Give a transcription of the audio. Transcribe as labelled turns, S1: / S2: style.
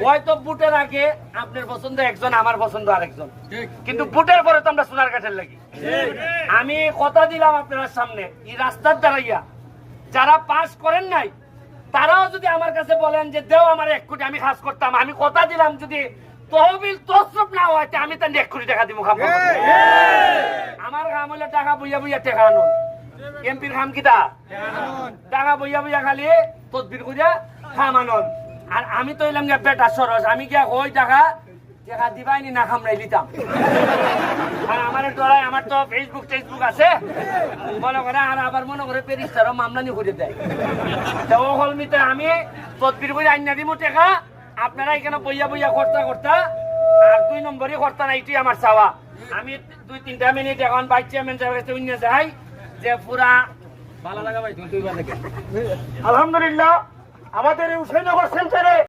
S1: হয়তো বুটের আগে আপনার পছন্দ একজন, আমার পছন্দ আরেকজন, কিন্তু বুটের পরে তো আমরা সোনার কাঠের লাগি। আমি কথা দিলাম আপনার সামনে, এই রাস্তার দাঁড়াইয়া যারা পাস করেন নাই তারাও যদি আমার কাছে বলেন যে দেও আমার 1 কোটি, আমি কাজ করতাম। আমি কথা দিলাম যদি তহবিল তসরুপ না হয় আমি তার 1 কোটি টাকা দিব। আমার কাম হলে টাকা বইয়া বইয়া টাকা আনুন। এমপির কাম কিটা? টাকা বইয়া বইয়া খালি তদবির করিয়া খাম আনুন। আর আমি তো এলাম গিয়া বেটা সরস, আমি গিয়া ওই টাকা দিবাইনি না খামড়াই দিতাম। আর আমার ডরাই, আমার তো ফেসবুক আছে মনে করে, আর আবার মনে করে পেরিস্তারও মামলানি করে দেয়। তো ও হলমিতে আমি তদবির করে আইনা দিব টাকা, আপনারা এখানে বইয়া বইয়া খরচা করতা। আর 2 নম্বরই খরচা না, এটাই আমার চাওয়া। আমি 2-3 মিনিট এখন ভাইস চেয়ারম্যান সাহেবের কাছে উন্নয় যাই যে পুরা ভালো লাগা ভাই। আলহামদুলিল্লাহ আমাদের এই হুসেনগর সেন্টারে